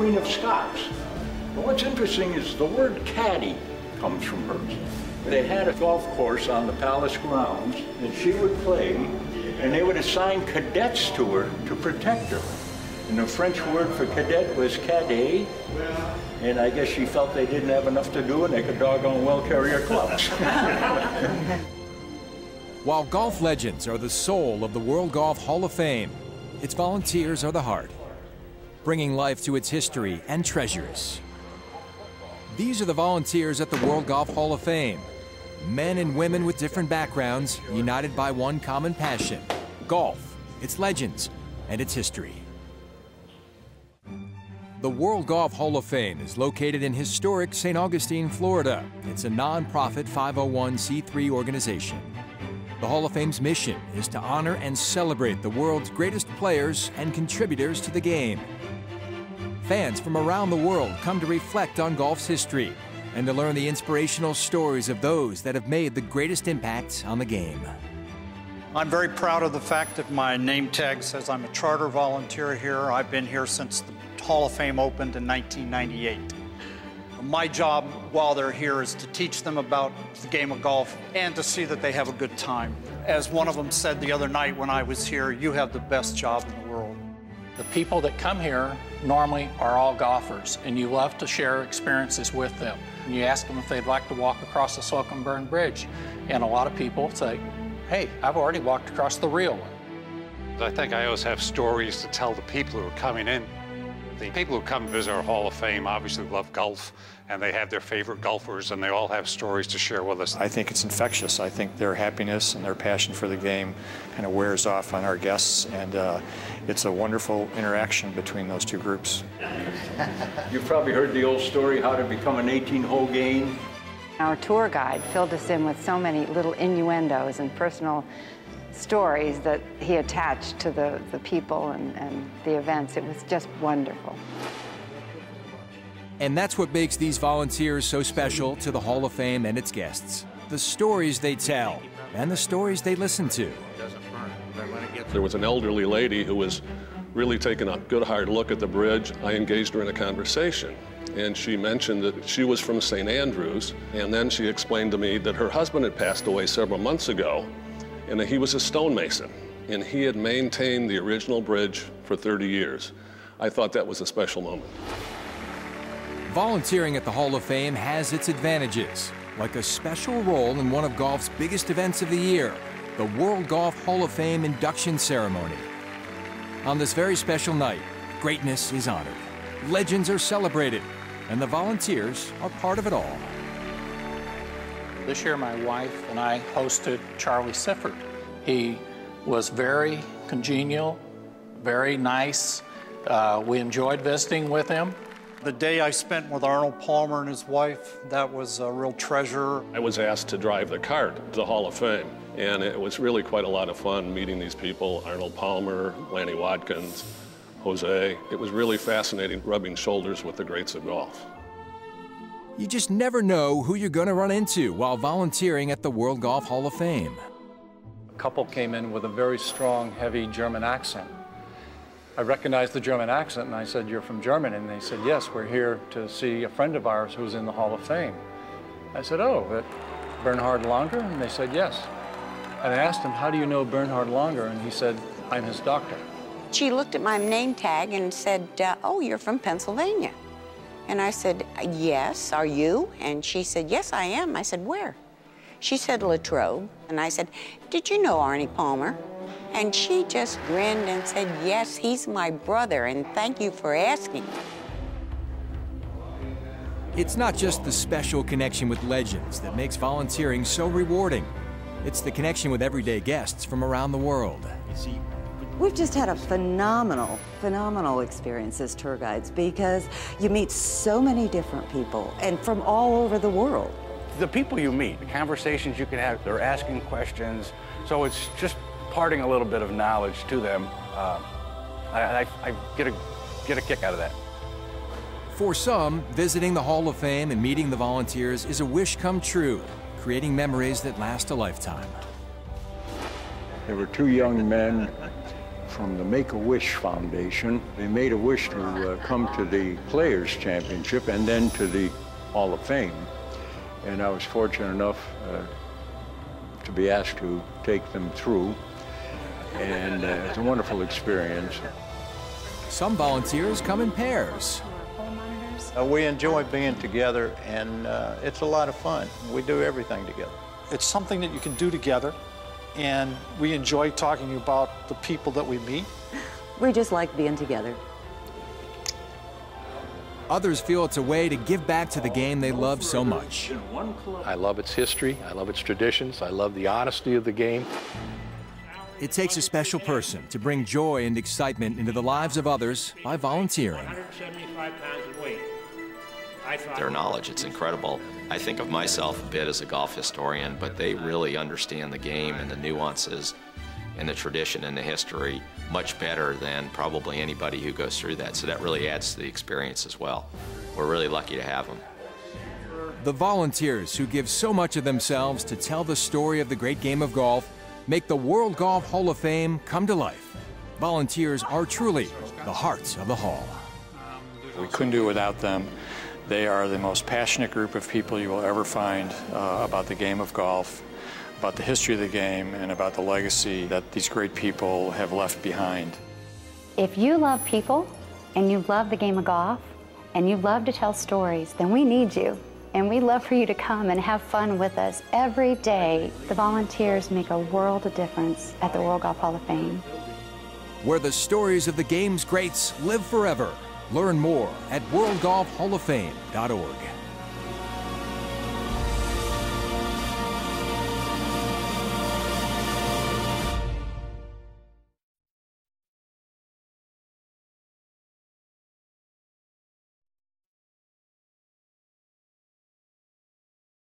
Queen of Scots. But what's interesting is the word caddy comes from her. They had a golf course on the palace grounds, and she would play, and they would assign cadets to her to protect her. And the French word for cadet was cadet, and I guess she felt they didn't have enough to do and they could doggone well carry her clubs. While golf legends are the soul of the World Golf Hall of Fame, its volunteers are the heart, bringing life to its history and treasures. These are the volunteers at the World Golf Hall of Fame. Men and women with different backgrounds, united by one common passion: golf, its legends, and its history. The World Golf Hall of Fame is located in historic St. Augustine, Florida. It's a non-profit 501c3 organization. The Hall of Fame's mission is to honor and celebrate the world's greatest players and contributors to the game. Fans from around the world come to reflect on golf's history and to learn the inspirational stories of those that have made the greatest impact on the game. I'm very proud of the fact that my name tag says I'm a charter volunteer here. I've been here since the Hall of Fame opened in 1998. My job while they're here is to teach them about the game of golf and to see that they have a good time. As one of them said the other night when I was here, you have the best job in the world. The people that come here normally are all golfers, and you love to share experiences with them. And you ask them if they'd like to walk across the Slocum Burn Bridge, and a lot of people say, hey, I've already walked across the real one. I think I always have stories to tell the people who are coming in. The people who come visit our Hall of Fame obviously love golf, and they have their favorite golfers, and they all have stories to share with us. I think it's infectious. I think their happiness and their passion for the game kind of wears off on our guests, and it's a wonderful interaction between those two groups. You've probably heard the old story, how to become an 18-hole game. Our tour guide filled us in with so many little innuendos and personal stories that he attached to the people and the events. It was just wonderful. And that's what makes these volunteers so special to the Hall of Fame and its guests. The stories they tell and the stories they listen to. There was an elderly lady who was really taking a good hard look at the bridge. I engaged her in a conversation, and she mentioned that she was from St. Andrews, and then she explained to me that her husband had passed away several months ago, and that he was a stonemason, and he had maintained the original bridge for 30 years. I thought that was a special moment. Volunteering at the Hall of Fame has its advantages, like a special role in one of golf's biggest events of the year, the World Golf Hall of Fame induction ceremony. On this very special night, greatness is honored, legends are celebrated, and the volunteers are part of it all. This year, my wife and I hosted Charlie Sifford. He was very congenial, very nice. We enjoyed visiting with him. The day I spent with Arnold Palmer and his wife, that was a real treasure. I was asked to drive the cart to the Hall of Fame, and it was really quite a lot of fun meeting these people, Arnold Palmer, Lanny Wadkins, Jose. It was really fascinating rubbing shoulders with the greats of golf. You just never know who you're going to run into while volunteering at the World Golf Hall of Fame. A couple came in with a very strong, heavy German accent. I recognized the German accent, and I said, "You're from Germany?" And they said, "Yes, we're here to see a friend of ours who's in the Hall of Fame." I said, "Oh, but Bernhard Langer?" And they said, "Yes." And I asked him, "How do you know Bernhard Langer?" And he said, "I'm his doctor." She looked at my name tag and said, "Oh, you're from Pennsylvania." And I said, "Yes, are you?" And she said, "Yes, I am." I said, "Where?" She said, "Latrobe." And I said, "Did you know Arnie Palmer?" And she just grinned and said, "Yes, he's my brother, and thank you for asking." It's not just the special connection with legends that makes volunteering so rewarding. It's the connection with everyday guests from around the world. We've just had a phenomenal experience as tour guides because you meet so many different people and from all over the world. The people you meet, the conversations you can have, they're asking questions, so it's just imparting a little bit of knowledge to them. I get a kick out of that. For some, visiting the Hall of Fame and meeting the volunteers is a wish come true, creating memories that last a lifetime. There were two young men from the Make-A-Wish Foundation. They made a wish to come to the Players' Championship and then to the Hall of Fame. And I was fortunate enough to be asked to take them through. And it's a wonderful experience. Some volunteers come in pairs. We enjoy being together, and it's a lot of fun. We do everything together. It's something that you can do together, and we enjoy talking about the people that we meet. We just like being together. Others feel it's a way to give back to the game they love so much. I love its history, I love its traditions, I love the honesty of the game. It takes a special person to bring joy and excitement into the lives of others by volunteering. 175 pounds of weight. Their knowledge, it's incredible. I think of myself a bit as a golf historian, but they really understand the game and the nuances and the tradition and the history much better than probably anybody who goes through that. So that really adds to the experience as well. We're really lucky to have them. The volunteers who give so much of themselves to tell the story of the great game of golf make the World Golf Hall of Fame come to life. Volunteers are truly the heart of the Hall. We couldn't do it without them. They are the most passionate group of people you will ever find about the game of golf, about the history of the game, and about the legacy that these great people have left behind. If you love people, and you love the game of golf, and you love to tell stories, then we need you. And we'd love for you to come and have fun with us every day. The volunteers make a world of difference at the World Golf Hall of Fame. Where the stories of the game's greats live forever. Learn more at worldgolfhalloffame.org.